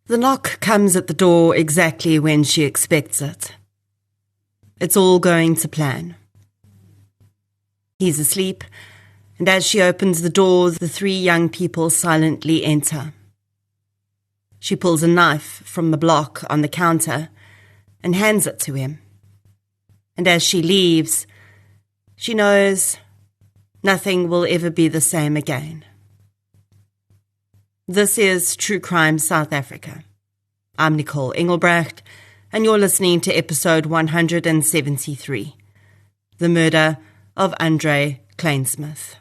The knock comes at the door exactly when she expects it. It's all going to plan. He's asleep, and as she opens the door, the three young people silently enter. She pulls a knife from the block on the counter and hands it to him. And as she leaves, she knows nothing will ever be the same again. This is True Crime South Africa. I'm Nicole Engelbrecht, and you're listening to episode 173, The Murder of Andre Klynsmith.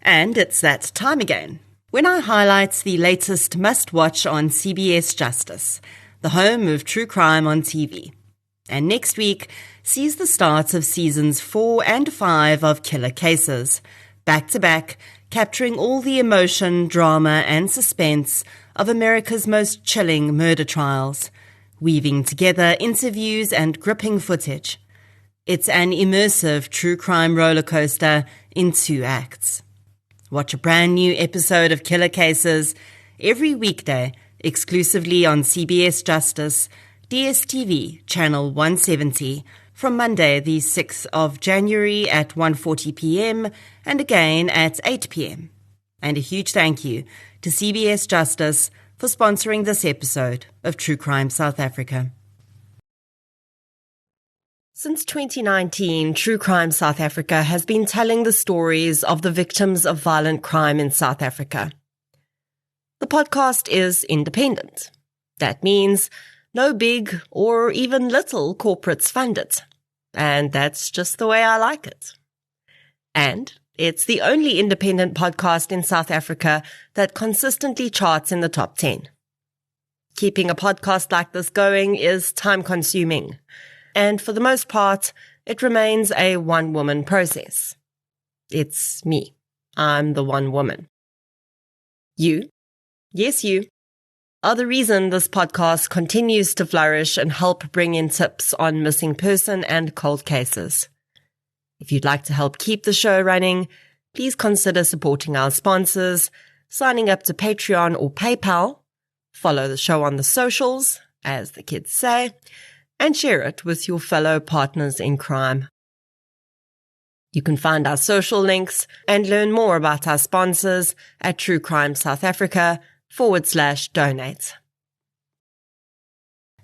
And it's that time again, when I highlight the latest must-watch on CBS Justice, the home of true crime on TV. And next week sees the start of seasons 4 and 5 of Killer Cases, back-to-back, capturing all the emotion, drama and suspense of America's most chilling murder trials, weaving together interviews and gripping footage. It's an immersive true crime roller coaster in 2 acts. Watch a brand new episode of Killer Cases every weekday exclusively on CBS Justice, DSTV Channel 170 from Monday the 6th of January at 1:40 p.m. and again at 8 p.m. And a huge thank you to CBS Justice for sponsoring this episode of True Crime South Africa. Since 2019, True Crime South Africa has been telling the stories of the victims of violent crime in South Africa. The podcast is independent. That means no big or even little corporates fund it. And that's just the way I like it. And it's the only independent podcast in South Africa that consistently charts in the top 10. Keeping a podcast like this going is time-consuming. And for the most part, it remains a one-woman process. It's me. I'm the one woman. You, yes you, are the reason this podcast continues to flourish and help bring in tips on missing person and cold cases. If you'd like to help keep the show running, please consider supporting our sponsors, signing up to Patreon or PayPal, follow the show on the socials, as the kids say, and share it with your fellow partners in crime. You can find our social links and learn more about our sponsors at True Crime South Africa/donate.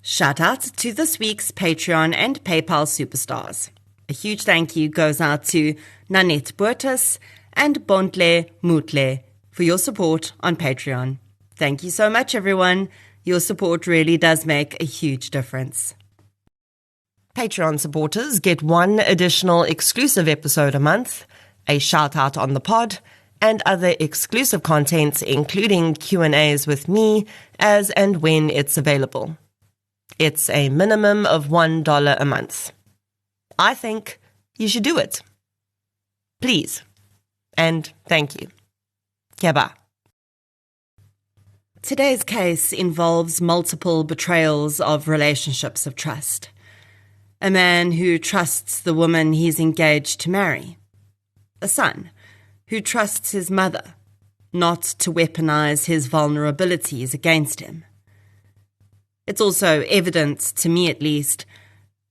Shout out to this week's Patreon and PayPal superstars. A huge thank you goes out to Nanette Boertes and Bontle Mutle for your support on Patreon. Thank you so much, everyone. Your support really does make a huge difference. Patreon supporters get one additional exclusive episode a month, a shout-out on the pod, and other exclusive content, including Q&As with me, as and when it's available. It's a minimum of $1 a month. I think you should do it. Please. And thank you. Keba. Today's case involves multiple betrayals of relationships of trust. A man who trusts the woman he's engaged to marry. A son who trusts his mother not to weaponize his vulnerabilities against him. It's also evident, to me at least,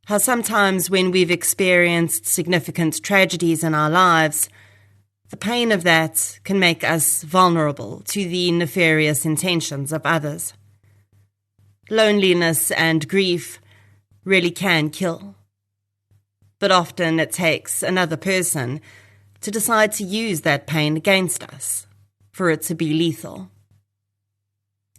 how sometimes when we've experienced significant tragedies in our lives, the pain of that can make us vulnerable to the nefarious intentions of others. Loneliness and grief really can kill. But often it takes another person to decide to use that pain against us, for it to be lethal.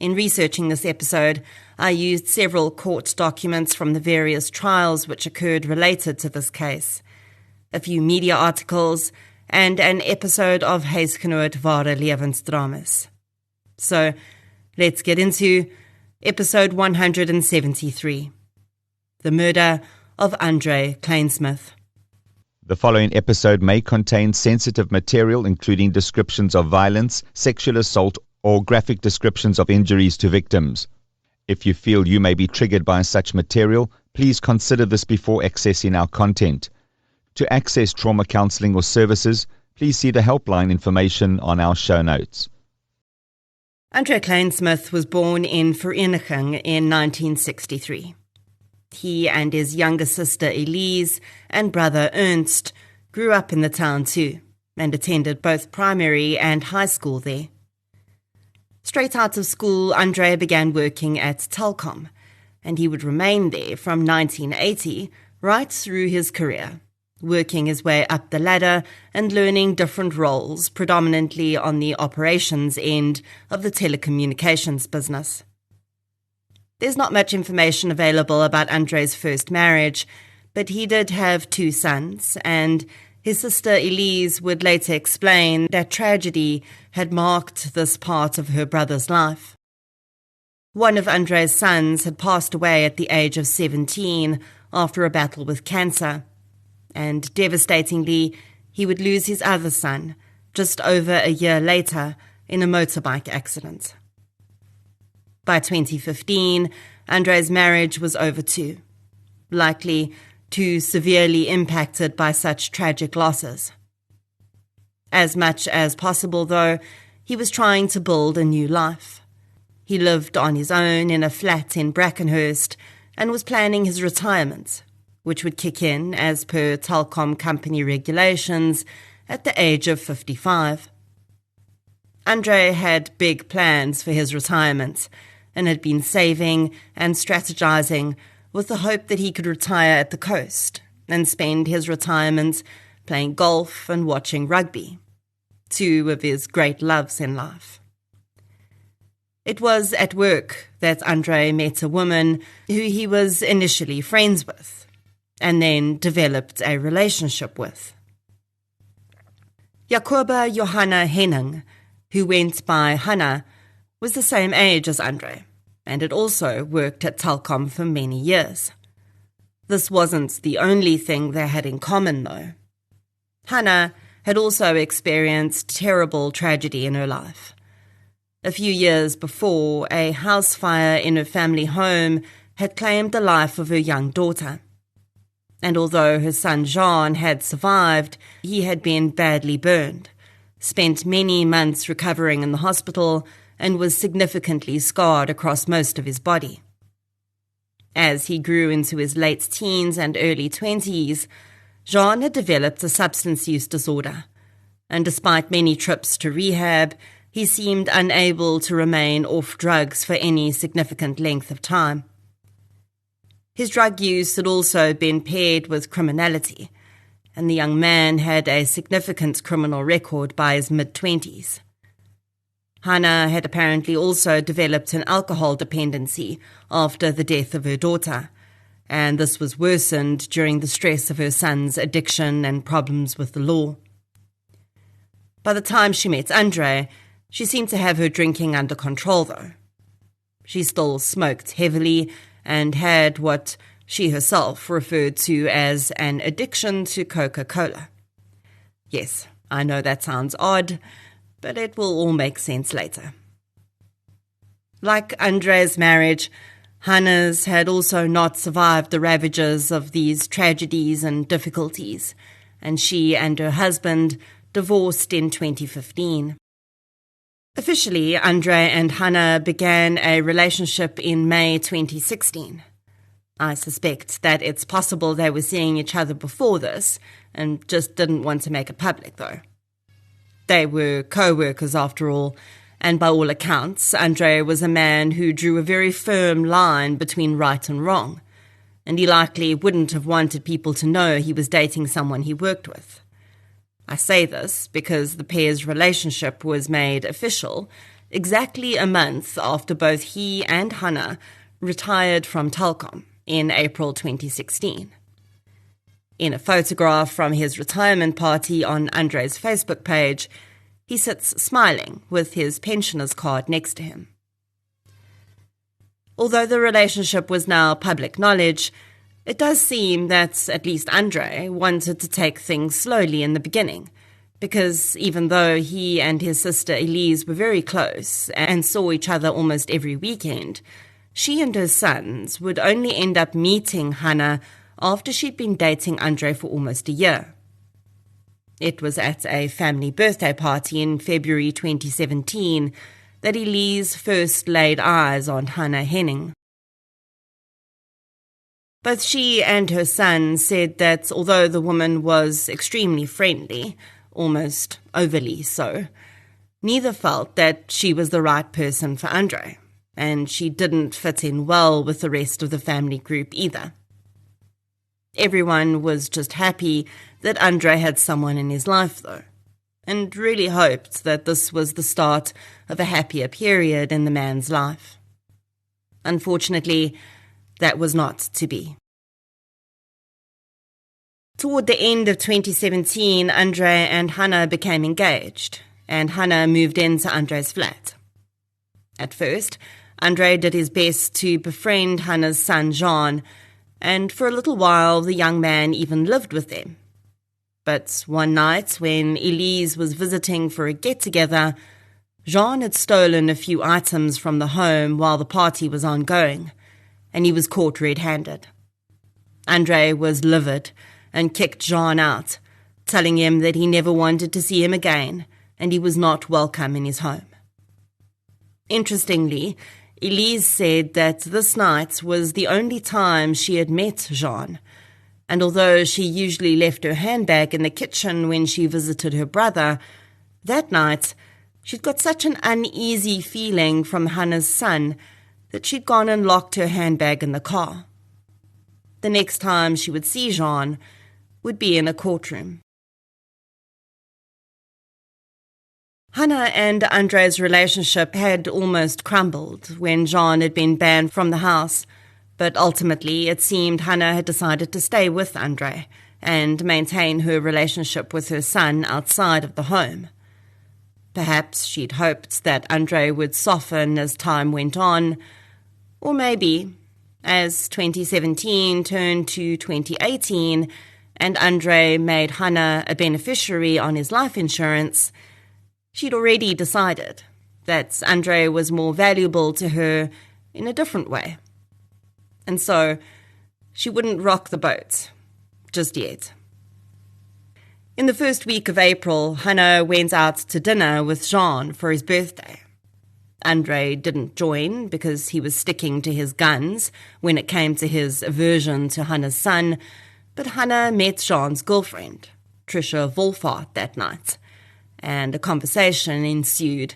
In researching this episode, I used several court documents from the various trials which occurred related to this case, a few media articles, and an episode of Huisgenoot Ware Lewensdramas. So, let's get into episode 173. The Murder of Andre Klynsmith. The following episode may contain sensitive material, including descriptions of violence, sexual assault, or graphic descriptions of injuries to victims. If you feel you may be triggered by such material, Please consider this before accessing our content. To access trauma counseling or services, please see the helpline information on our show notes. Andre Klynsmith was born in Vereniging in 1963. He and his younger sister Elise and brother Ernst grew up in the town too, and attended both primary and high school there. Straight out of school, Andre began working at Telkom, and he would remain there from 1980 right through his career, working his way up the ladder and learning different roles, predominantly on the operations end of the telecommunications business. There's not much information available about Andre's first marriage, but he did have 2 sons, and his sister Elise would later explain that tragedy had marked this part of her brother's life. One of Andre's sons had passed away at the age of 17 after a battle with cancer, and devastatingly, he would lose his other son just over a year later in a motorbike accident. By 2015, Andre's marriage was over too, likely too severely impacted by such tragic losses. As much as possible, though, he was trying to build a new life. He lived on his own in a flat in Brackenhurst and was planning his retirement, which would kick in, as per Telkom company regulations, at the age of 55. Andre had big plans for his retirement and had been saving and strategizing with the hope that he could retire at the coast and spend his retirement playing golf and watching rugby, 2 of his great loves in life. It was at work that Andre met a woman who he was initially friends with and then developed a relationship with. Jacoba Johanna Henning, who went by Hannah, was the same age as Andre and had also worked at Telkom for many years. This wasn't the only thing they had in common, though. Hannah had also experienced terrible tragedy in her life. A few years before, a house fire in her family home had claimed the life of her young daughter. And although her son Jean had survived, he had been badly burned, spent many months recovering in the hospital, and was significantly scarred across most of his body. As he grew into his late teens and early 20s, Jean had developed a substance use disorder, and despite many trips to rehab, he seemed unable to remain off drugs for any significant length of time. His drug use had also been paired with criminality, and the young man had a significant criminal record by his mid-20s. Hannah had apparently also developed an alcohol dependency after the death of her daughter, and this was worsened during the stress of her son's addiction and problems with the law. By the time she met Andre, she seemed to have her drinking under control, though. She still smoked heavily and had what she herself referred to as an addiction to Coca-Cola. Yes, I know that sounds odd, but it will all make sense later. Like Andre's marriage, Hannah's had also not survived the ravages of these tragedies and difficulties, and she and her husband divorced in 2015. Officially, Andre and Hannah began a relationship in May 2016. I suspect that it's possible they were seeing each other before this and just didn't want to make it public, though. They were co-workers after all, and by all accounts, Andre was a man who drew a very firm line between right and wrong, and he likely wouldn't have wanted people to know he was dating someone he worked with. I say this because the pair's relationship was made official exactly a month after both he and Hannah retired from Telkom in April 2016. In a photograph from his retirement party on Andre's Facebook page, he sits smiling with his pensioner's card next to him. Although the relationship was now public knowledge, it does seem that at least Andre wanted to take things slowly in the beginning, because even though he and his sister Elise were very close and saw each other almost every weekend, she and her sons would only end up meeting Hannah after she'd been dating Andre for almost a year. It was at a family birthday party in February 2017 that Elise first laid eyes on Hannah Henning. Both she and her son said that although the woman was extremely friendly, almost overly so, neither felt that she was the right person for Andre, and she didn't fit in well with the rest of the family group either. Everyone was just happy that Andre had someone in his life, though, and really hoped that this was the start of a happier period in the man's life. Unfortunately, that was not to be. Toward the end of 2017, Andre and Hannah became engaged, and Hannah moved into Andre's flat. At first, Andre did his best to befriend Hannah's son Jean, and for a little while the young man even lived with them. But one night, when Elise was visiting for a get-together, Jean had stolen a few items from the home while the party was ongoing, and he was caught red-handed. Andre was livid and kicked Jean out, telling him that he never wanted to see him again and he was not welcome in his home. Interestingly, Elise said that this night was the only time she had met Jean, and although she usually left her handbag in the kitchen when she visited her brother, that night she'd got such an uneasy feeling from Hannah's son that she'd gone and locked her handbag in the car. The next time she would see Jean would be in a courtroom. Hannah and Andre's relationship had almost crumbled when Jean had been banned from the house, but ultimately it seemed Hannah had decided to stay with Andre and maintain her relationship with her son outside of the home. Perhaps she'd hoped that Andre would soften as time went on, or maybe, as 2017 turned to 2018 and Andre made Hannah a beneficiary on his life insurance, she'd already decided that Andre was more valuable to her in a different way. And so she wouldn't rock the boat just yet. In the first week of April, Hannah went out to dinner with Jean for his birthday. Andre didn't join because he was sticking to his guns when it came to his aversion to Hannah's son, but Hannah met Jean's girlfriend, Trisha Wolfart, that night, and a conversation ensued,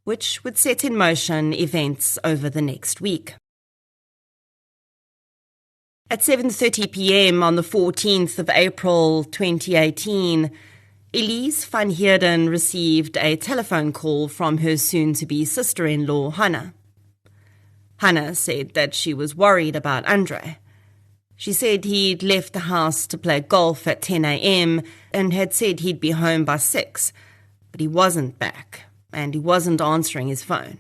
which would set in motion events over the next week. At 7:30 p.m. on the 14th of April 2018, Elise van Heerden received a telephone call from her soon-to-be sister-in-law, Hannah. Hannah said that she was worried about Andre. She said he'd left the house to play golf at 10 a.m. and had said he'd be home by 6, but he wasn't back, and he wasn't answering his phone.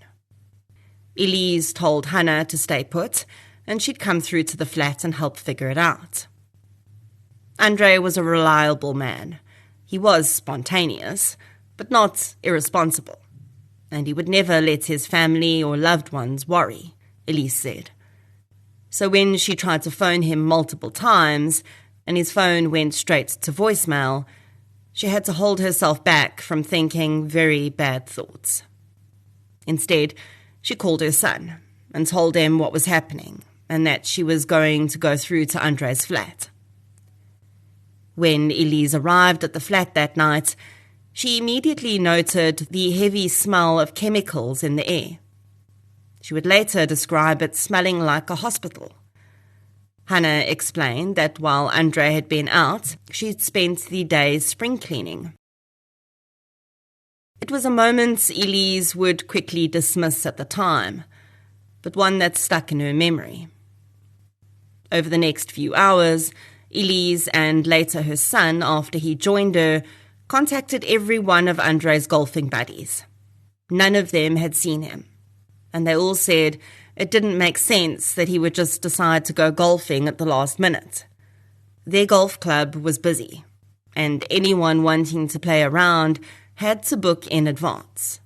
Elise told Hannah to stay put, and she'd come through to the flat and help figure it out. Andre was a reliable man. He was spontaneous, but not irresponsible, and he would never let his family or loved ones worry, Elise said. So when she tried to phone him multiple times, and his phone went straight to voicemail, she had to hold herself back from thinking very bad thoughts. Instead, she called her son and told him what was happening and that she was going to go through to Andre's flat. When Elise arrived at the flat that night, she immediately noted the heavy smell of chemicals in the air. She would later describe it smelling like a hospital. Hannah explained that while Andre had been out, she'd spent the day spring cleaning. It was a moment Elise would quickly dismiss at the time, but one that stuck in her memory. Over the next few hours, Elise and later her son, after he joined her, contacted every one of Andre's golfing buddies. None of them had seen him, and they all said it didn't make sense that he would just decide to go golfing at the last minute. Their golf club was busy, and anyone wanting to play around had to book in advance.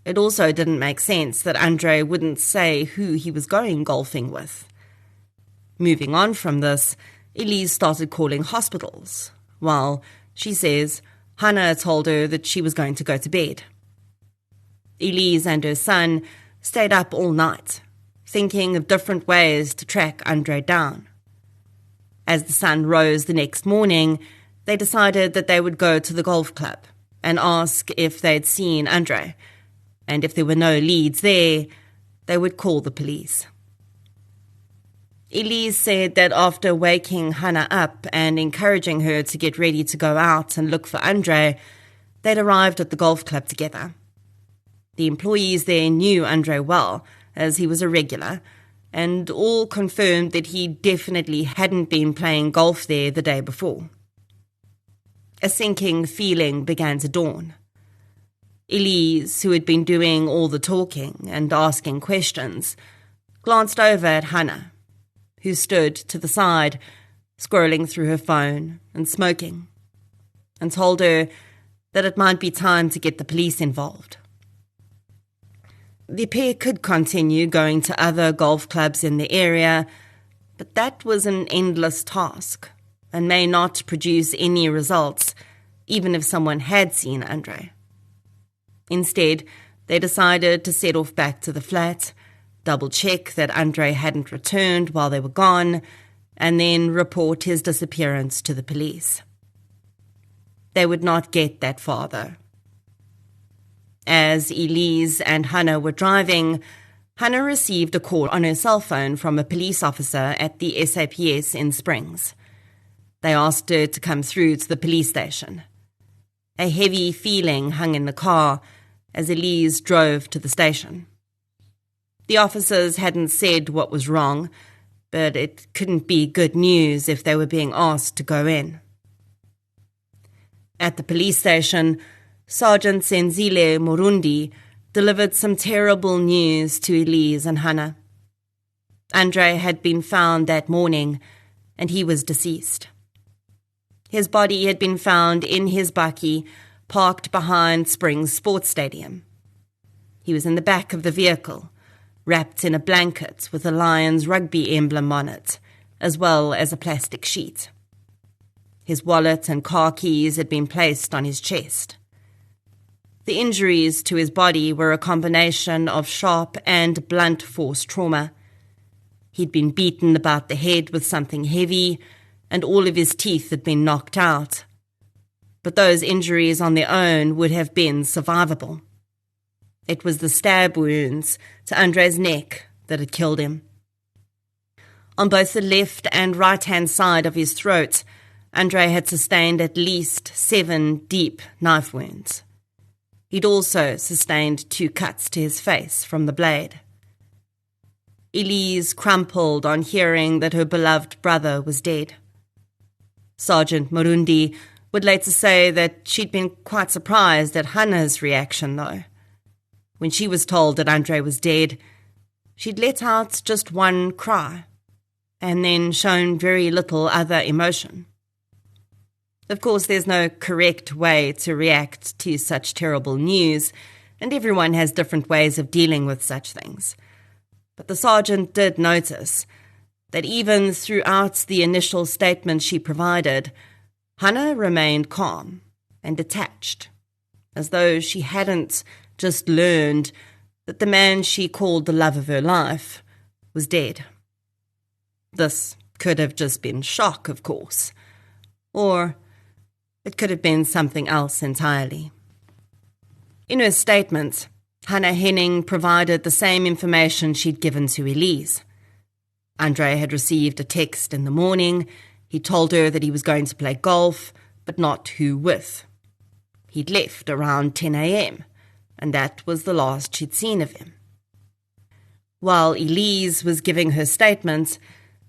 It also didn't make sense that Andre wouldn't say who he was going golfing with. Moving on from this, Elise started calling hospitals, while, she says, Hannah told her that she was going to go to bed. Elise and her son stayed up all night, thinking of different ways to track Andre down. As the sun rose the next morning, they decided that they would go to the golf club and ask if they'd seen Andre, and if there were no leads there, they would call the police. Elise said that after waking Hannah up and encouraging her to get ready to go out and look for Andre, they'd arrived at the golf club together. The employees there knew Andre well, as he was a regular, and all confirmed that he definitely hadn't been playing golf there the day before. A sinking feeling began to dawn. Elise, who had been doing all the talking and asking questions, glanced over at Hannah, who stood to the side, scrolling through her phone and smoking, and told her that it might be time to get the police involved. The pair could continue going to other golf clubs in the area, but that was an endless task and may not produce any results, even if someone had seen Andre. Instead, they decided to set off back to the flat, double-check that Andre hadn't returned while they were gone, and then report his disappearance to the police. They would not get that far, though. As Elise and Hannah were driving, Hannah received a call on her cell phone from a police officer at the SAPS in Springs. They asked her to come through to the police station. A heavy feeling hung in the car as Elise drove to the station. The officers hadn't said what was wrong, but it couldn't be good news if they were being asked to go in. At the police station, Sergeant Senzile Murundi delivered some terrible news to Elise and Hannah. Andre had been found that morning, and he was deceased. His body had been found in his bakkie, parked behind Springs Sports Stadium. He was in the back of the vehicle, wrapped in a blanket with a Lions rugby emblem on it, as well as a plastic sheet. His wallet and car keys had been placed on his chest. The injuries to his body were a combination of sharp and blunt force trauma. He'd been beaten about the head with something heavy, and all of his teeth had been knocked out. But those injuries on their own would have been survivable. It was the stab wounds to Andre's neck that had killed him. On both the left and right-hand side of his throat, Andre had sustained at least 7 deep knife wounds. He'd also sustained 2 cuts to his face from the blade. Elise crumpled on hearing that her beloved brother was dead. Sergeant Murundi would later say that she'd been quite surprised at Hannah's reaction, though. When she was told that Andre was dead, she'd let out just one cry, and then shown very little other emotion. Of course, there's no correct way to react to such terrible news, and everyone has different ways of dealing with such things. But the sergeant did notice that even throughout the initial statement she provided, Hannah remained calm and detached, as though she hadn't just learned that the man she called the love of her life was dead. This could have just been shock, of course, or it could have been something else entirely. In her statement, Hannah Henning provided the same information she'd given to Elise. Andre had received a text in the morning. He told her that he was going to play golf, but not who with. He'd left around 10 a.m., and that was the last she'd seen of him. While Elise was giving her statement,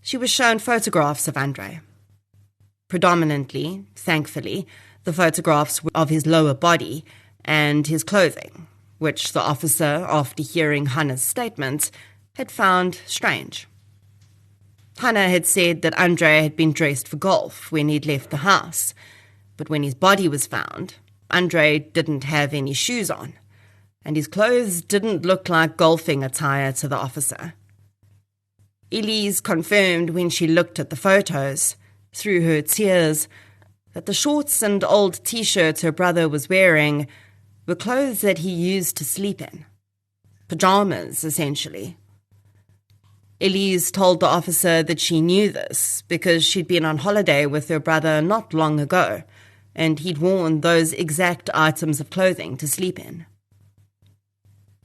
she was shown photographs of Andre. Predominantly, thankfully, the photographs were of his lower body and his clothing, which the officer, after hearing Hannah's statement, had found strange. Hannah had said that Andre had been dressed for golf when he'd left the house, but when his body was found, Andre didn't have any shoes on. and his clothes didn't look like golfing attire to the officer. Elise confirmed when she looked at the photos, through her tears, that the shorts and old t-shirts her brother was wearing were clothes that he used to sleep in. Pajamas, essentially. Elise told the officer that she knew this because she'd been on holiday with her brother not long ago, and he'd worn those exact items of clothing to sleep in.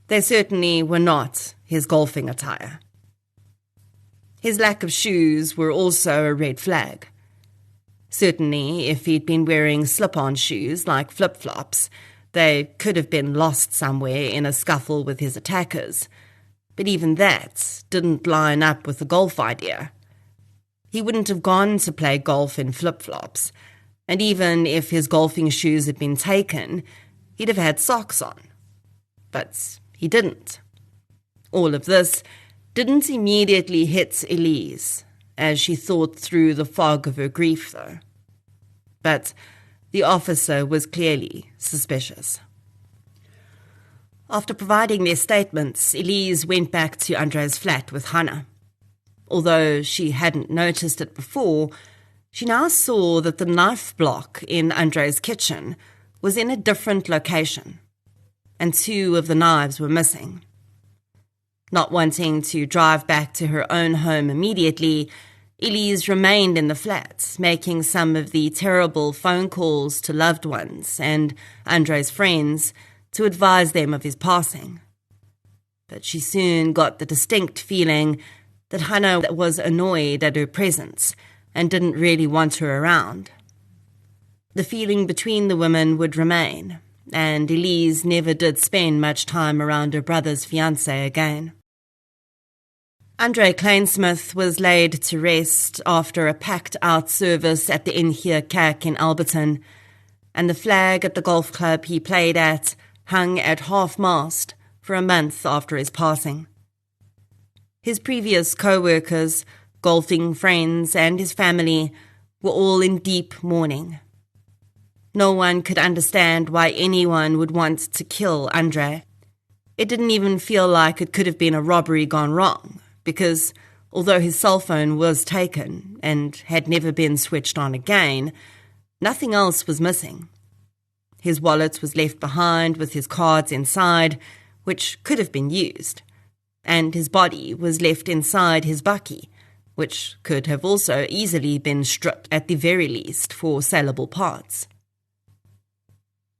They certainly were not his golfing attire. His lack of shoes were also a red flag. Certainly, if he'd been wearing slip-on shoes like flip-flops, they could have been lost somewhere in a scuffle with his attackers. But even that didn't line up with the golf idea. He wouldn't have gone to play golf in flip-flops, and even if his golfing shoes had been taken, he'd have had socks on. But he didn't. All of this didn't immediately hit Elise, as she thought through the fog of her grief, though. But the officer was clearly suspicious. After providing their statements, Elise went back to Andre's flat with Hannah. Although she hadn't noticed it before, she now saw that the knife block in Andre's kitchen was in a different location, and 2 of the knives were missing. Not wanting to drive back to her own home immediately, Elise remained in the flat, making some of the terrible phone calls to loved ones and Andre's friends to advise them of his passing. But she soon got the distinct feeling that Hannah was annoyed at her presence and didn't really want her around. The feeling between the women would remain, and Elise never did spend much time around her brother's fiancée again. Andre Klynsmith was laid to rest after a packed-out service at the Inheer Kerk in Alberton, and the flag at the golf club he played at hung at half-mast for a month after his passing. His previous co-workers, golfing friends, and his family were all in deep mourning. No one could understand why anyone would want to kill Andre. It didn't even feel like it could have been a robbery gone wrong, because although his cell phone was taken and had never been switched on again, nothing else was missing. His wallet was left behind with his cards inside, which could have been used, and his body was left inside his bakkie, which could have also easily been stripped at the very least for saleable parts.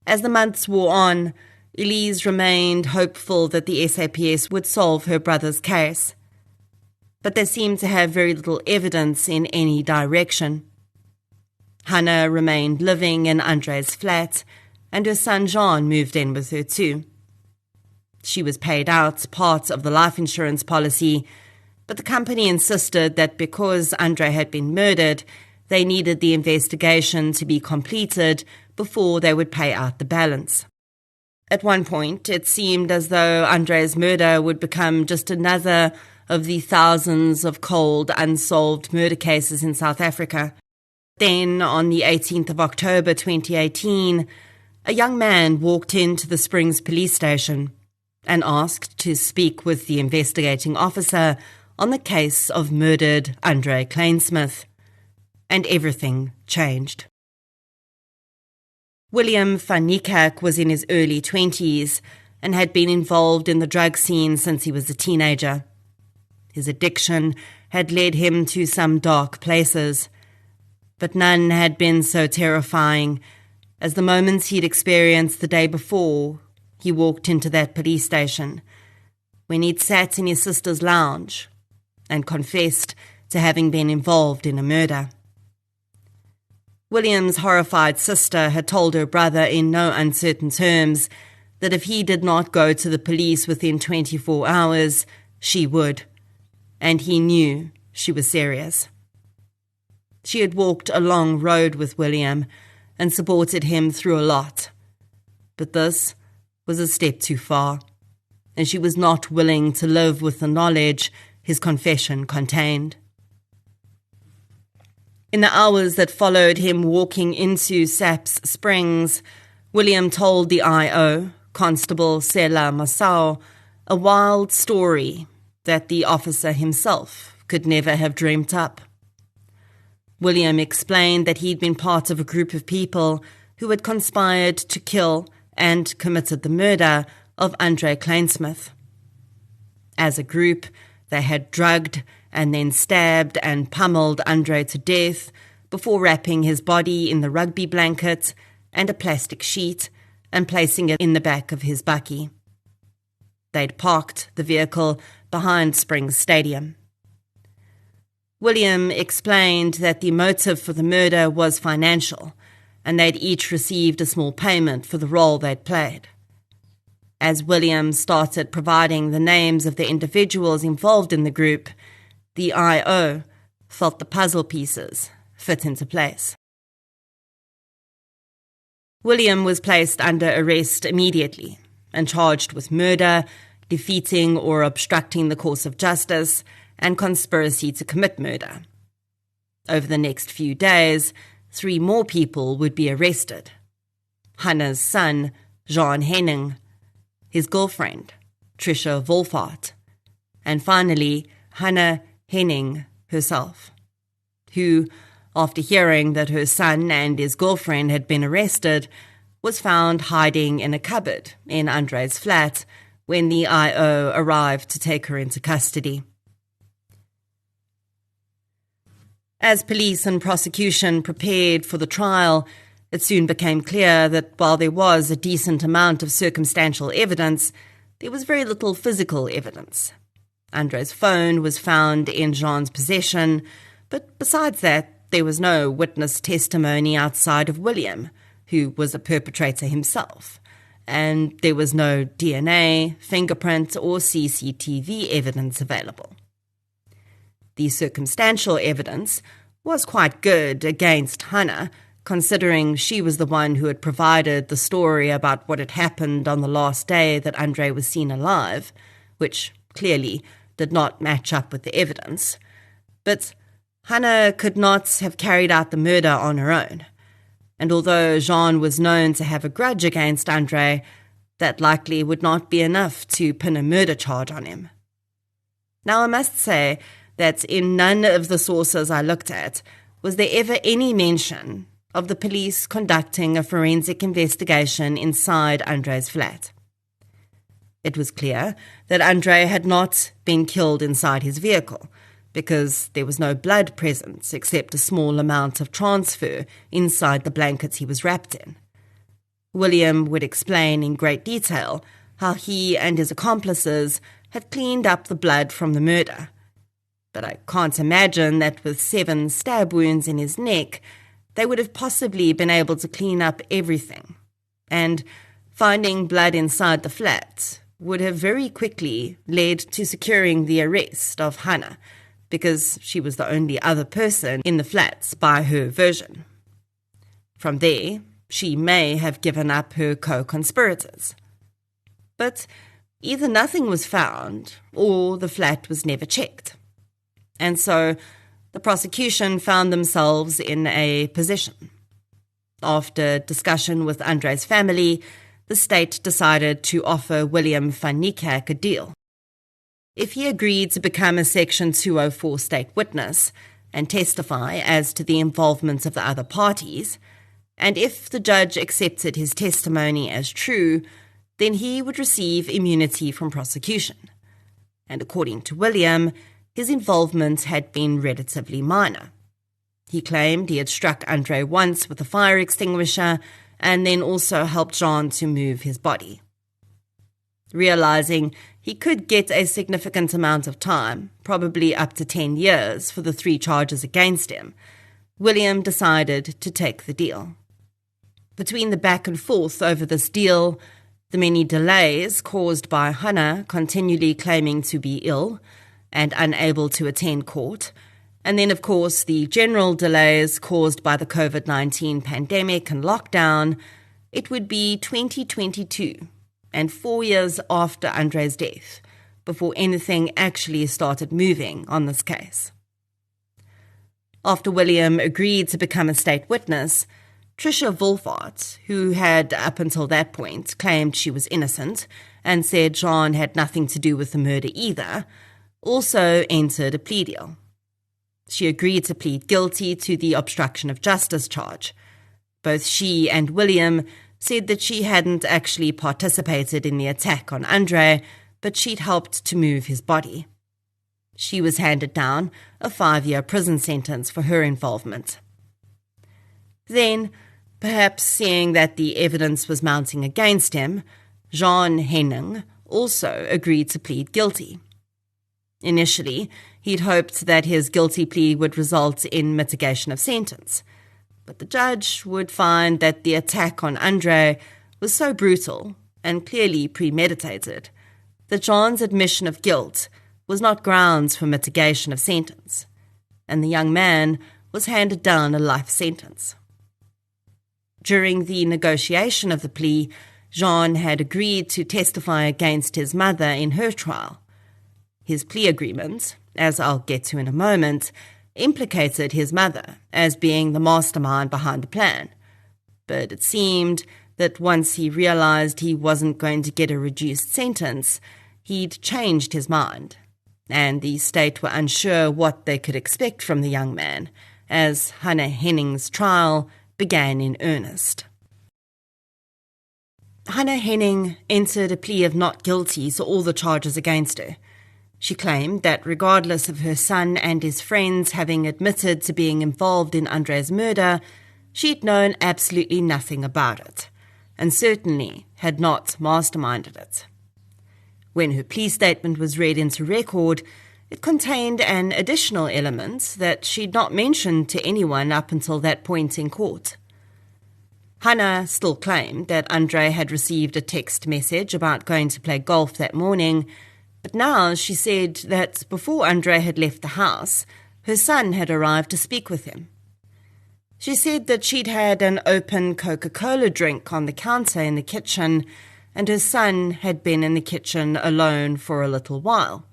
As the months wore on, Elise remained hopeful that the SAPS would solve her brother's case. But they seemed to have very little evidence in any direction. Hannah remained living in Andre's flat, and her son Jean moved in with her too. She was paid out part of the life insurance policy, but the company insisted that because Andre had been murdered, they needed the investigation to be completed before they would pay out the balance. At one point, it seemed as though Andre's murder would become just another of the thousands of cold, unsolved murder cases in South Africa. Then, on the 18th of October 2018, a young man walked into the Springs police station and asked to speak with the investigating officer on the case of murdered Andre Klynsmith. And everything changed. William van Niekerk was in his early 20s and had been involved in the drug scene since he was a teenager. His addiction had led him to some dark places, but none had been so terrifying as the moments he'd experienced the day before he walked into that police station, when he'd sat in his sister's lounge and confessed to having been involved in a murder. William's horrified sister had told her brother in no uncertain terms that if he did not go to the police within 24 hours, she would, and he knew she was serious. She had walked a long road with William and supported him through a lot, but this was a step too far, and she was not willing to live with the knowledge his confession contained. In the hours that followed him walking into SAPS Springs, William told the I.O., Constable Sela Masao a wild story that the officer himself could never have dreamt up. William explained that he'd been part of a group of people who had conspired to kill and committed the murder of Andre Klynsmith. As a group, they had drugged and then stabbed and pummeled Andre to death before wrapping his body in the rugby blanket and a plastic sheet and placing it in the back of his bakkie. They'd parked the vehicle behind Springs Stadium. William explained that the motive for the murder was financial, and they'd each received a small payment for the role they'd played. As William started providing the names of the individuals involved in the group, the I.O. felt the puzzle pieces fit into place. William was placed under arrest immediately and charged with murder, defeating or obstructing the course of justice, and conspiracy to commit murder. Over the next few days, 3 more people would be arrested. Hannah's son, Jean Henning, his girlfriend, Tricia Wolfart, and finally, Hannah Henning herself, who, after hearing that her son and his girlfriend had been arrested, was found hiding in a cupboard in Andre's flat when the I.O. arrived to take her into custody. As police and prosecution prepared for the trial, it soon became clear that while there was a decent amount of circumstantial evidence, there was very little physical evidence. Andre's phone was found in Jean's possession, but besides that, there was no witness testimony outside of William, who was a perpetrator himself, and there was no DNA, fingerprint, or CCTV evidence available. The circumstantial evidence was quite good against Hannah, considering she was the one who had provided the story about what had happened on the last day that Andre was seen alive, which clearly did not match up with the evidence. But Hannah could not have carried out the murder on her own, and although Jean was known to have a grudge against Andre, that likely would not be enough to pin a murder charge on him. Now, I must say that in none of the sources I looked at was there ever any mention of the police conducting a forensic investigation inside Andre's flat. It was clear that Andre had not been killed inside his vehicle, because there was no blood present except a small amount of transfer inside the blankets he was wrapped in. William would explain in great detail how he and his accomplices had cleaned up the blood from the murder. But I can't imagine that with 7 stab wounds in his neck, they would have possibly been able to clean up everything. And finding blood inside the flat would have very quickly led to securing the arrest of Hannah, because she was the only other person in the flats by her version. From there, she may have given up her co-conspirators. But either nothing was found or the flat was never checked. And so the prosecution found themselves in a position. After discussion with Andre's family, the state decided to offer William van Niekerk a deal. If he agreed to become a Section 204 state witness and testify as to the involvement of the other parties, and if the judge accepted his testimony as true, then he would receive immunity from prosecution. And according to William, his involvement had been relatively minor. He claimed he had struck Andre once with a fire extinguisher and then also helped Jean to move his body. Realizing he could get a significant amount of time, probably up to 10 years, for the 3 charges against him, William decided to take the deal. Between the back and forth over this deal, the many delays caused by Hannah continually claiming to be ill and unable to attend court, and then, of course, the general delays caused by the COVID-19 pandemic and lockdown, it would be 2022, and 4 years after Andre's death, before anything actually started moving on this case. After William agreed to become a state witness, Tricia Wolfart, who had up until that point claimed she was innocent and said Jean had nothing to do with the murder either, also entered a plea deal. She agreed to plead guilty to the obstruction of justice charge. Both she and William said that she hadn't actually participated in the attack on Andre, but she'd helped to move his body. She was handed down a 5-year prison sentence for her involvement. Then, perhaps seeing that the evidence was mounting against him, Jean Henning also agreed to plead guilty. Initially, he'd hoped that his guilty plea would result in mitigation of sentence, but the judge would find that the attack on Andre was so brutal and clearly premeditated that Jean's admission of guilt was not grounds for mitigation of sentence, and the young man was handed down a life sentence. During the negotiation of the plea, Jean had agreed to testify against his mother in her trial. His plea agreement, as I'll get to in a moment, implicated his mother as being the mastermind behind the plan. But it seemed that once he realized he wasn't going to get a reduced sentence, he'd changed his mind, and the state were unsure what they could expect from the young man, as Hannah Henning's trial began in earnest. Hannah Henning entered a plea of not guilty to all the charges against her. She claimed that regardless of her son and his friends having admitted to being involved in Andre's murder, she'd known absolutely nothing about it, and certainly had not masterminded it. When her plea statement was read into record, it contained an additional element that she'd not mentioned to anyone up until that point in court. Hannah still claimed that Andre had received a text message about going to play golf that morning, but now she said that before Andre had left the house, her son had arrived to speak with him. She said that she'd had an open Coca-Cola drink on the counter in the kitchen, and her son had been in the kitchen alone for a little while.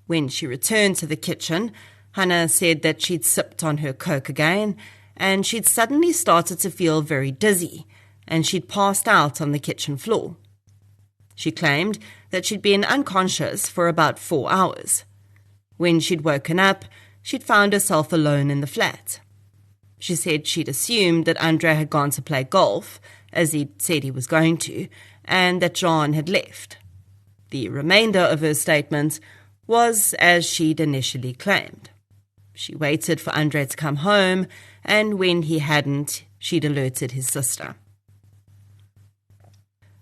When she returned to the kitchen, Hannah said that she'd sipped on her Coke again, and she'd suddenly started to feel very dizzy, and she'd passed out on the kitchen floor. She claimed that she'd been unconscious for about 4 hours. When she'd woken up, she'd found herself alone in the flat. She said she'd assumed that Andre had gone to play golf, as he'd said he was going to, and that Jean had left. The remainder of her statement was as she'd initially claimed. She waited for Andre to come home, and when he hadn't, she'd alerted his sister.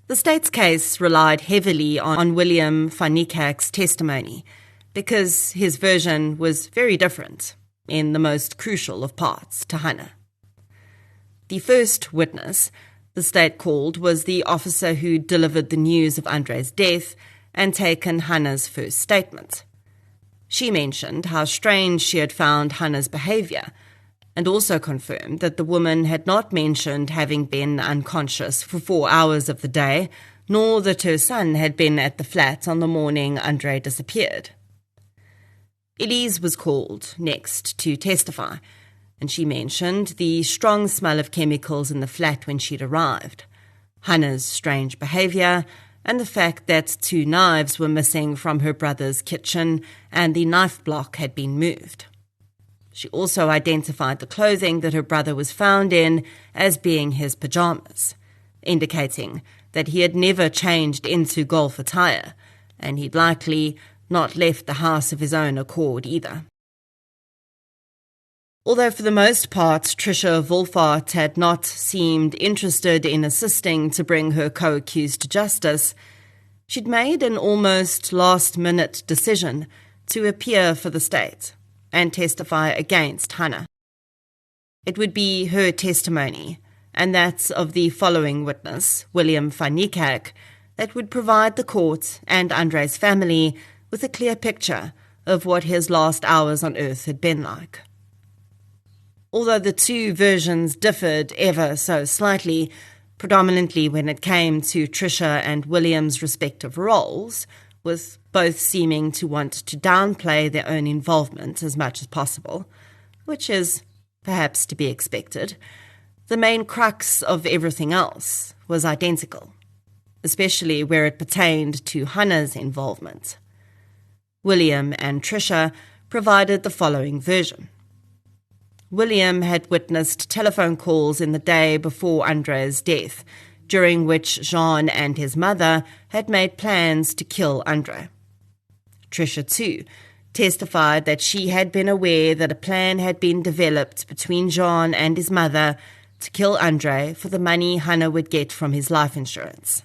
The state's case relied heavily on William van Niekerk's testimony because his version was very different in the most crucial of parts to Hannah. The first witness the state called was the officer who delivered the news of Andre's death and taken Hannah's first statement. She mentioned how strange she had found Hannah's behaviour, and also confirmed that the woman had not mentioned having been unconscious for 4 hours of the day, nor that her son had been at the flat on the morning Andre disappeared. Elise was called next to testify, and she mentioned the strong smell of chemicals in the flat when she'd arrived, Hannah's strange behaviour, and the fact that 2 knives were missing from her brother's kitchen and the knife block had been moved. She also identified the clothing that her brother was found in as being his pajamas, indicating that he had never changed into golf attire, and he'd likely not left the house of his own accord either. Although for the most part Tricia Wolfart had not seemed interested in assisting to bring her co-accused to justice, she'd made an almost last-minute decision to appear for the state and testify against Hannah. It would be her testimony, and that of the following witness, William van Niekerk, that would provide the court and Andre's family with a clear picture of what his last hours on earth had been like. Although the 2 versions differed ever so slightly, predominantly when it came to Tricia and William's respective roles, with both seeming to want to downplay their own involvement as much as possible, which is perhaps to be expected, the main crux of everything else was identical, especially where it pertained to Hannah's involvement. William and Tricia provided the following version. William had witnessed telephone calls in the day before Andre's death, during which Jean and his mother had made plans to kill Andre. Tricia, too, testified that she had been aware that a plan had been developed between Jean and his mother to kill Andre for the money Hannah would get from his life insurance.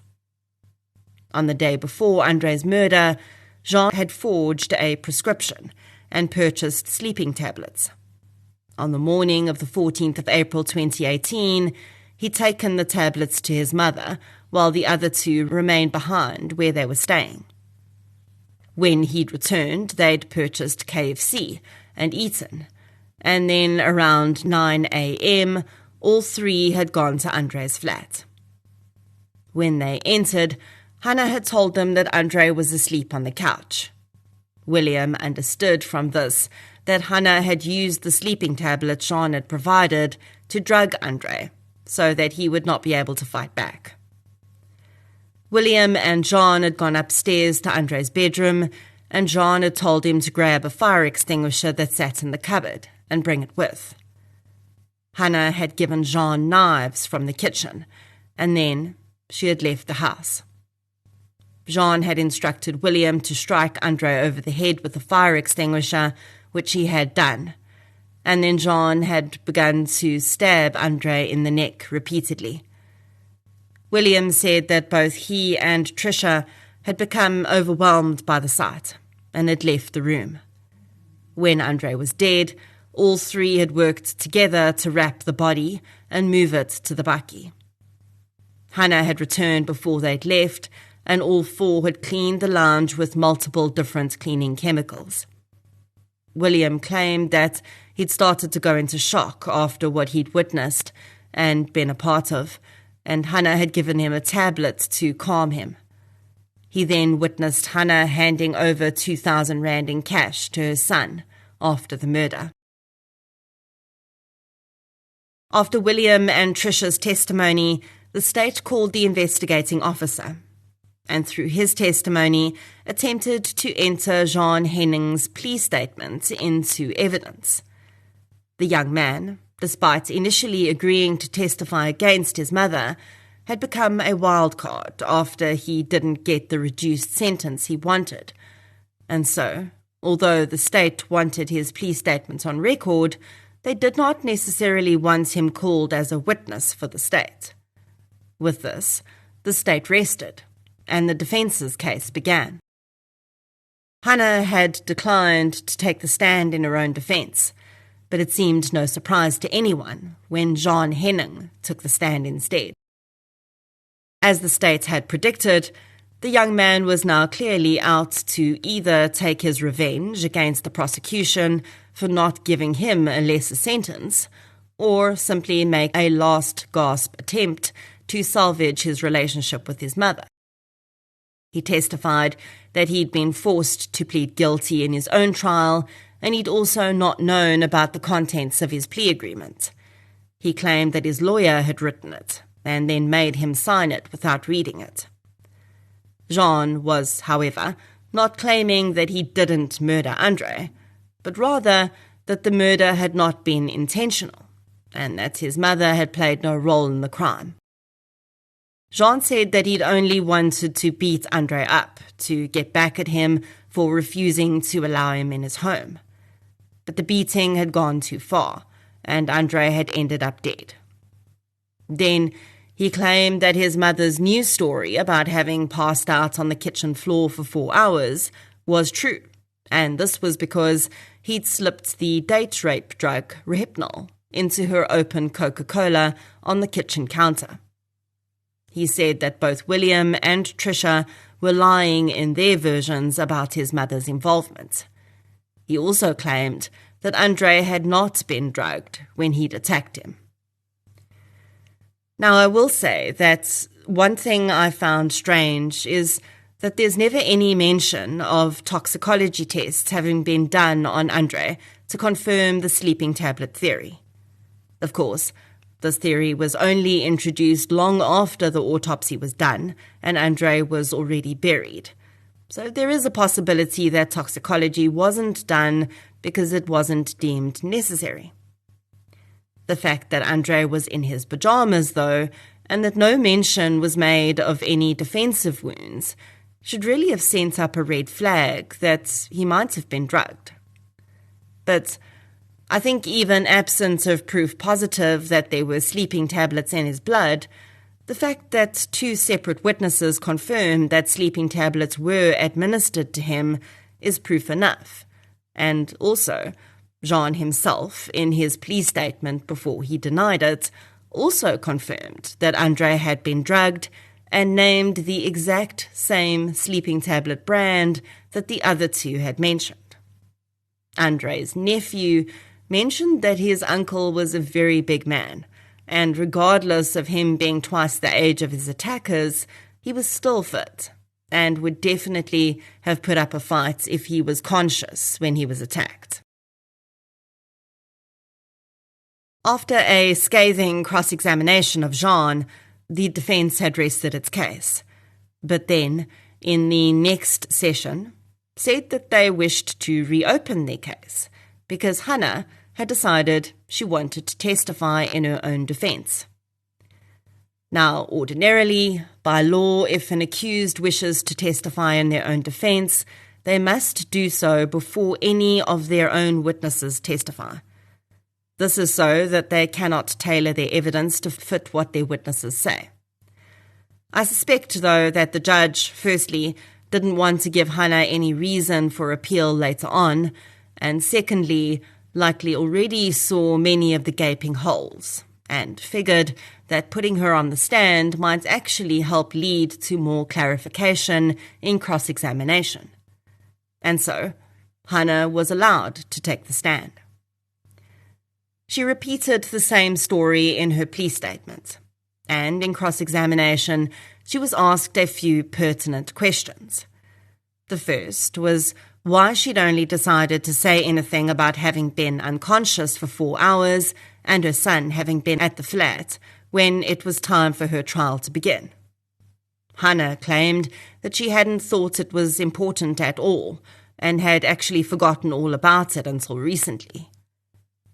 On the day before Andre's murder, Jean had forged a prescription and purchased sleeping tablets. On the morning of the 14th of April 2018, he'd taken the tablets to his mother, while the other two remained behind where they were staying. When he'd returned, they'd purchased KFC and eaten, and then around 9 a.m., all three had gone to Andre's flat. When they entered, Hannah had told them that Andre was asleep on the couch. William understood from this that Hannah had used the sleeping tablet Jean had provided to drug Andre, so that he would not be able to fight back. William and Jean had gone upstairs to Andre's bedroom, and Jean had told him to grab a fire extinguisher that sat in the cupboard and bring it with. Hannah had given Jean knives from the kitchen, and then she had left the house. Jean had instructed William to strike Andre over the head with a fire extinguisher, which he had done, and then Jean had begun to stab Andre in the neck repeatedly. William said that both he and Tricia had become overwhelmed by the sight and had left the room. When Andre was dead, all three had worked together to wrap the body and move it to the bakkie. Hannah had returned before they'd left, and all four had cleaned the lounge with multiple different cleaning chemicals. William claimed that he'd started to go into shock after what he'd witnessed and been a part of, and Hannah had given him a tablet to calm him. He then witnessed Hannah handing over 2,000 rand in cash to her son after the murder. After William and Tricia's testimony, the state called the investigating officer, and through his testimony attempted to enter Jean Henning's plea statement into evidence. The young man, despite initially agreeing to testify against his mother, had become a wild card after he didn't get the reduced sentence he wanted. And so, although the state wanted his plea statement on record, they did not necessarily want him called as a witness for the state. With this, the state rested, and the defence's case began. Hannah had declined to take the stand in her own defense, but it seemed no surprise to anyone when Jean Henning took the stand instead. As the state had predicted, the young man was now clearly out to either take his revenge against the prosecution for not giving him a lesser sentence, or simply make a last-gasp attempt to salvage his relationship with his mother. He testified that he'd been forced to plead guilty in his own trial, and he'd also not known about the contents of his plea agreement. He claimed that his lawyer had written it, and then made him sign it without reading it. Jean was, however, not claiming that he didn't murder Andre, but rather that the murder had not been intentional, and that his mother had played no role in the crime. Jean said that he'd only wanted to beat Andre up to get back at him for refusing to allow him in his home. But the beating had gone too far, and Andre had ended up dead. Then he claimed that his mother's news story about having passed out on the kitchen floor for 4 hours was true, and this was because he'd slipped the date rape drug Rohypnol into her open Coca-Cola on the kitchen counter. He said that both William and Tricia were lying in their versions about his mother's involvement. He also claimed that Andre had not been drugged when he'd attacked him. Now, I will say that one thing I found strange is that there's never any mention of toxicology tests having been done on Andre to confirm the sleeping tablet theory. Of course, This theory was only introduced long after the autopsy was done and Andrei was already buried. So there is a possibility that toxicology wasn't done because it wasn't deemed necessary. The fact that Andrei was in his pajamas, though, and that no mention was made of any defensive wounds, should really have sent up a red flag that he might have been drugged. But I think even absent of proof positive that there were sleeping tablets in his blood, the fact that two separate witnesses confirmed that sleeping tablets were administered to him is proof enough. And also, Jean himself, in his plea statement before he denied it, also confirmed that Andrei had been drugged and named the exact same sleeping tablet brand that the other two had mentioned. Andrei's nephew mentioned that his uncle was a very big man, and regardless of him being twice the age of his attackers, he was still fit, and would definitely have put up a fight if he was conscious when he was attacked. After a scathing cross-examination of Jean, the defense had rested its case, but then, in the next session, said that they wished to reopen their case because Hannah had decided she wanted to testify in her own defense. Now, ordinarily, by law, if an accused wishes to testify in their own defense, they must do so before any of their own witnesses testify. This is so that they cannot tailor their evidence to fit what their witnesses say. I suspect, though, that the judge, firstly, didn't want to give Hannah any reason for appeal later on, and secondly, likely already saw many of the gaping holes, and figured that putting her on the stand might actually help lead to more clarification in cross-examination. And so, Hannah was allowed to take the stand. She repeated the same story in her plea statement, and in cross-examination, she was asked a few pertinent questions. The first was why she'd only decided to say anything about having been unconscious for 4 hours and her son having been at the flat when it was time for her trial to begin. Hannah claimed that she hadn't thought it was important at all and had actually forgotten all about it until recently.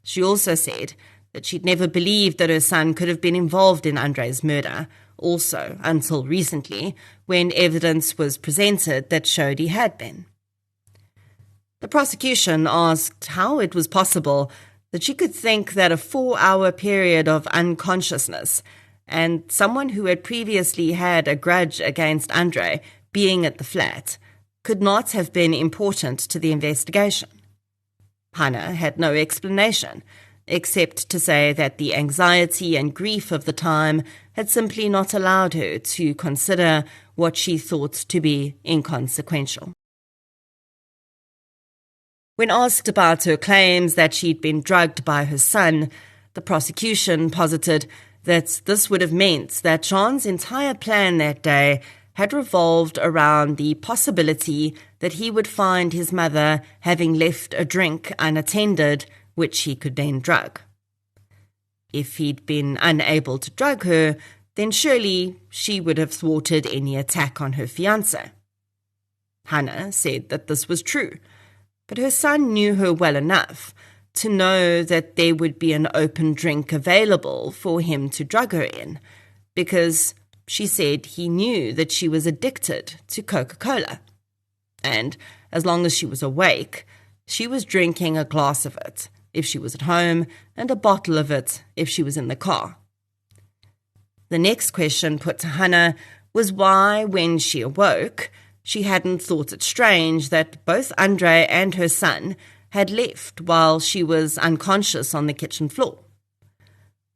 She also said that she'd never believed that her son could have been involved in Andrei's murder, also until recently, when evidence was presented that showed he had been. The prosecution asked how it was possible that she could think that a 4-hour period of unconsciousness and someone who had previously had a grudge against Andrei being at the flat could not have been important to the investigation. Hannah had no explanation, except to say that the anxiety and grief of the time had simply not allowed her to consider what she thought to be inconsequential. When asked about her claims that she'd been drugged by her son, the prosecution posited that this would have meant that Jean's entire plan that day had revolved around the possibility that he would find his mother having left a drink unattended, which he could then drug. If he'd been unable to drug her, then surely she would have thwarted any attack on her fiancé. Hannah said that this was true, but her son knew her well enough to know that there would be an open drink available for him to drug her in, because she said he knew that she was addicted to Coca-Cola. And as long as she was awake, she was drinking a glass of it if she was at home and a bottle of it if she was in the car. The next question put to Hannah was why, when she awoke, she hadn't thought it strange that both Andrei and her son had left while she was unconscious on the kitchen floor.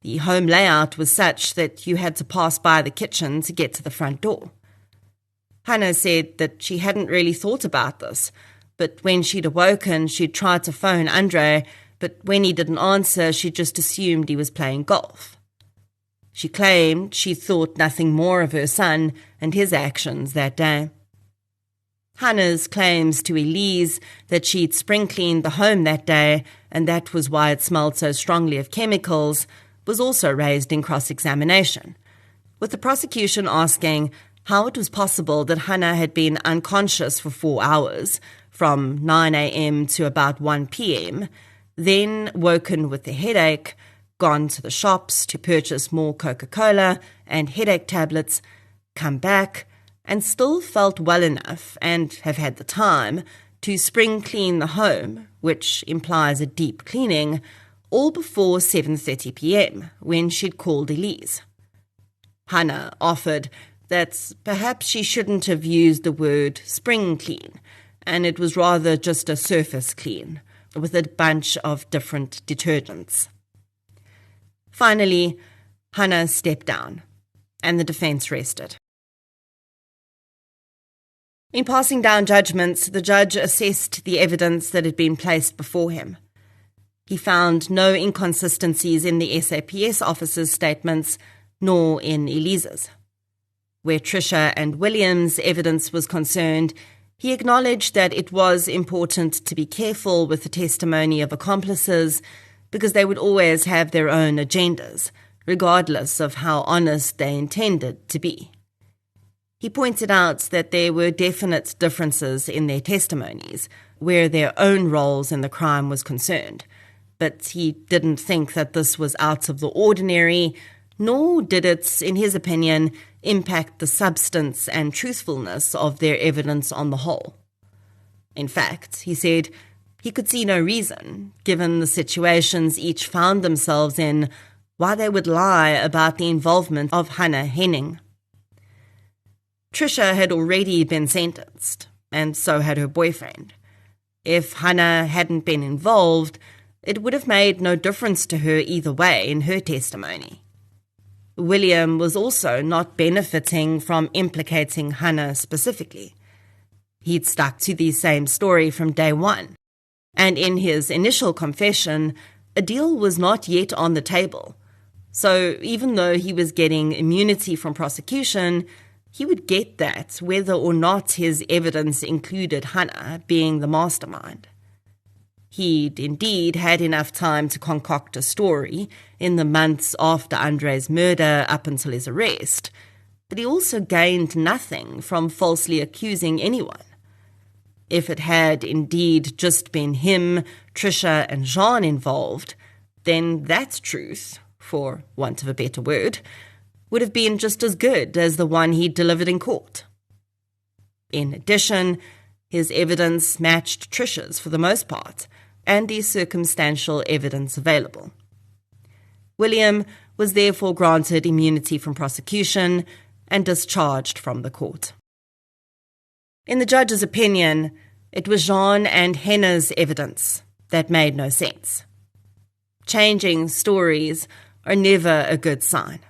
The home layout was such that you had to pass by the kitchen to get to the front door. Hannah said that she hadn't really thought about this, but when she'd awoken, she'd tried to phone Andrei, but when he didn't answer, she just assumed he was playing golf. She claimed she thought nothing more of her son and his actions that day. Hannah's claims to Elise that she'd spring-cleaned the home that day and that was why it smelled so strongly of chemicals was also raised in cross-examination, with the prosecution asking how it was possible that Hannah had been unconscious for 4 hours, from 9 a.m. to about 1 p.m., then woken with a headache, gone to the shops to purchase more Coca-Cola and headache tablets, come back, and still felt well enough and have had the time to spring clean the home, which implies a deep cleaning, all before 7:30 p.m. when she'd called Elise. Hannah offered that perhaps she shouldn't have used the word spring clean, and it was rather just a surface clean, with a bunch of different detergents. Finally, Hannah stepped down, and the defense rested. In passing down judgments, the judge assessed the evidence that had been placed before him. He found no inconsistencies in the SAPS officer's statements, nor in Elise's. Where Tricia and William's evidence was concerned, he acknowledged that it was important to be careful with the testimony of accomplices because they would always have their own agendas, regardless of how honest they intended to be. He pointed out that there were definite differences in their testimonies, where their own roles in the crime was concerned, but he didn't think that this was out of the ordinary, nor did it, in his opinion, impact the substance and truthfulness of their evidence on the whole. In fact, he said, he could see no reason, given the situations each found themselves in, why they would lie about the involvement of Hannah Henning. Tricia had already been sentenced, and so had her boyfriend. If Hannah hadn't been involved, it would have made no difference to her either way in her testimony. William was also not benefiting from implicating Hannah specifically. He'd stuck to the same story from day one, and in his initial confession, a deal was not yet on the table. So even though he was getting immunity from prosecution, he would get that whether or not his evidence included Hannah being the mastermind. He'd indeed had enough time to concoct a story in the months after Andre's murder up until his arrest, but he also gained nothing from falsely accusing anyone. If it had indeed just been him, Tricia, and Jean involved, then that truth, for want of a better word, would have been just as good as the one he delivered in court. In addition, his evidence matched Tricia's for the most part, and the circumstantial evidence available. William was therefore granted immunity from prosecution and discharged from the court. In the judge's opinion, it was Jean and Henna's evidence that made no sense. Changing stories are never a good sign.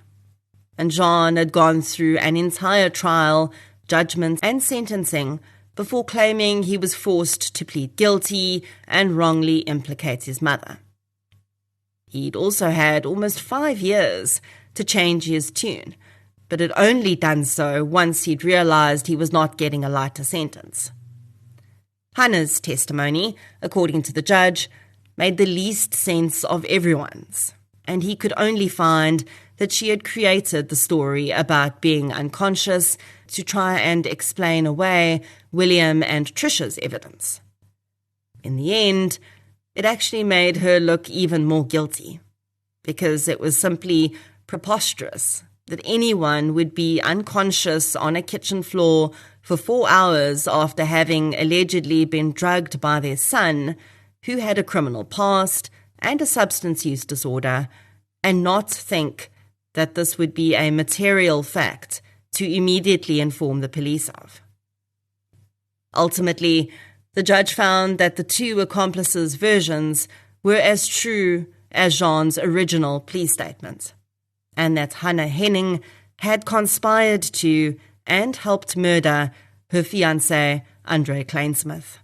And Jean had gone through an entire trial, judgment, and sentencing before claiming he was forced to plead guilty and wrongly implicate his mother. He'd also had almost 5 years to change his tune, but had only done so once he'd realized he was not getting a lighter sentence. Hannah's testimony, according to the judge, made the least sense of everyone's, and he could only find that she had created the story about being unconscious to try and explain away William and Tricia's evidence. In the end, it actually made her look even more guilty, because it was simply preposterous that anyone would be unconscious on a kitchen floor for 4 hours after having allegedly been drugged by their son, who had a criminal past and a substance use disorder, and not think that this would be a material fact to immediately inform the police of. Ultimately, the judge found that the two accomplices' versions were as true as Jean's original plea statement, and that Hannah Henning had conspired to and helped murder her fiancé, Andre Klynsmith.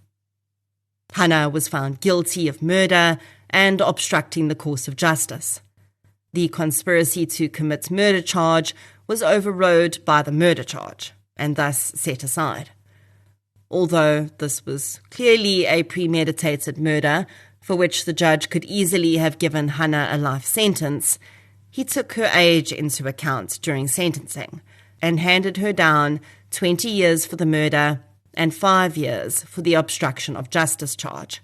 Hannah was found guilty of murder and obstructing the course of justice. The conspiracy to commit murder charge was overrode by the murder charge, and thus set aside. Although this was clearly a premeditated murder, for which the judge could easily have given Hannah a life sentence, he took her age into account during sentencing and handed her down 20 years for the murder and 5 years for the obstruction of justice charge.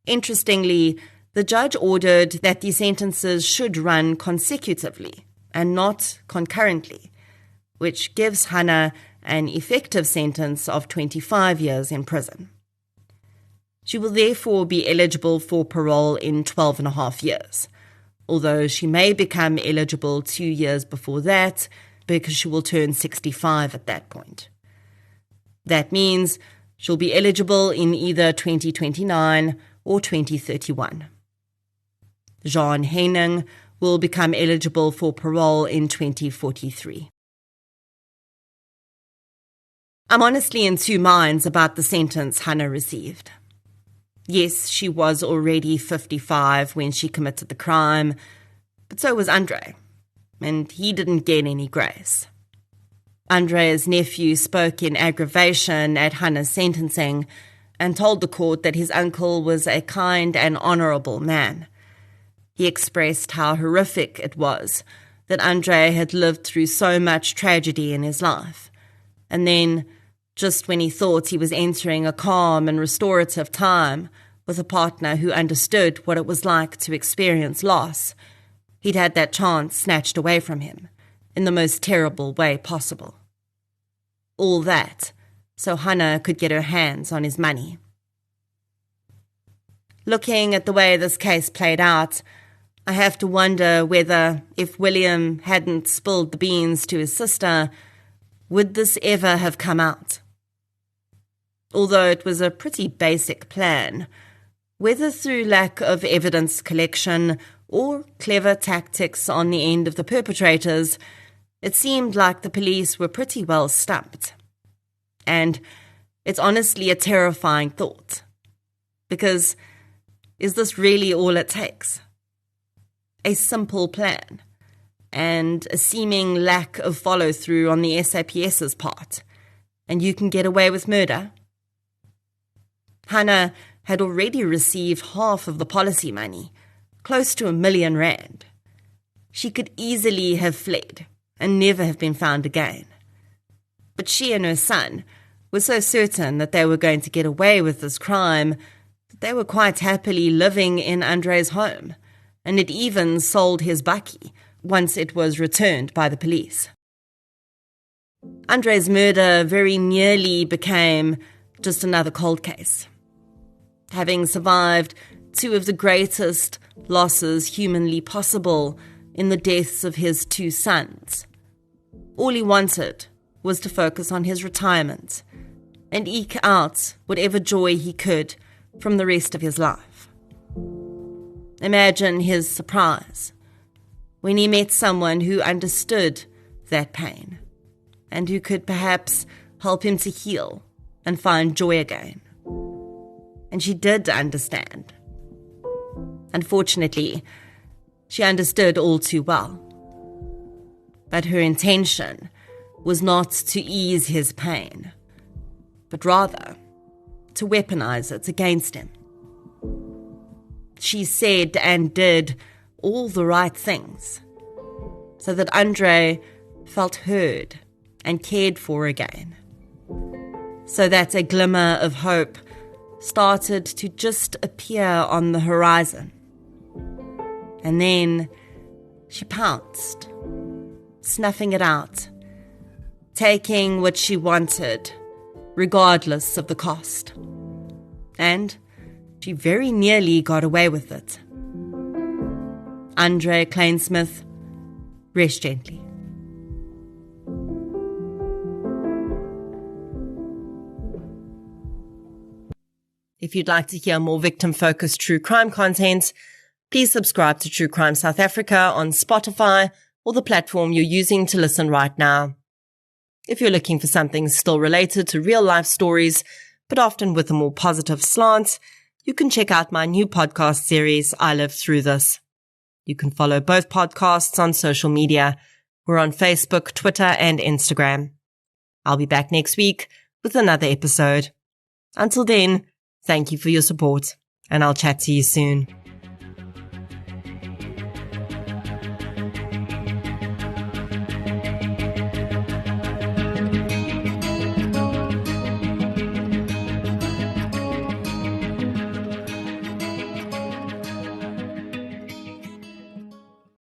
Interestingly, the judge ordered that the sentences should run consecutively and not concurrently, which gives Hannah an effective sentence of 25 years in prison. She will therefore be eligible for parole in 12.5 years, although she may become eligible 2 years before that because she will turn 65 at that point. That means she'll be eligible in either 2029 or 2031. Jean Heining will become eligible for parole in 2043. I'm honestly in two minds about the sentence Hannah received. Yes, she was already 55 when she committed the crime, but so was Andre, and he didn't get any grace. Andre's nephew spoke in aggravation at Hannah's sentencing and told the court that his uncle was a kind and honourable man. He expressed how horrific it was that Andre had lived through so much tragedy in his life, and then, just when he thought he was entering a calm and restorative time with a partner who understood what it was like to experience loss, he'd had that chance snatched away from him in the most terrible way possible. All that so Hannah could get her hands on his money. Looking at the way this case played out, I have to wonder whether, if William hadn't spilled the beans to his sister, would this ever have come out? Although it was a pretty basic plan, whether through lack of evidence collection or clever tactics on the end of the perpetrators, it seemed like the police were pretty well stumped. And it's honestly a terrifying thought. Because is this really all it takes? A simple plan and a seeming lack of follow-through on the SAPS's part, and you can get away with murder? Hannah had already received half of the policy money, close to R1 million. She could easily have fled and never have been found again. But she and her son were so certain that they were going to get away with this crime that they were quite happily living in Andre's home, and had even sold his bakkie once it was returned by the police. Andre's murder very nearly became just another cold case. Having survived two of the greatest losses humanly possible in the deaths of his two sons, all he wanted was to focus on his retirement and eke out whatever joy he could from the rest of his life. Imagine his surprise when he met someone who understood that pain and who could perhaps help him to heal and find joy again. And she did understand. Unfortunately, she understood all too well. But her intention was not to ease his pain, but rather to weaponize it against him. She said and did all the right things so that Andre felt heard and cared for again, so that a glimmer of hope started to just appear on the horizon. And then she pounced, snuffing it out, taking what she wanted, regardless of the cost. And she very nearly got away with it. Andre Klynsmith, rest gently. If you'd like to hear more victim-focused true crime content, please subscribe to True Crime South Africa on Spotify or the platform you're using to listen right now. If you're looking for something still related to real-life stories, but often with a more positive slant, you can check out my new podcast series, I Lived Through This. You can follow both podcasts on social media. We're on Facebook, Twitter, and Instagram. I'll be back next week with another episode. Until then, thank you for your support, and I'll chat to you soon.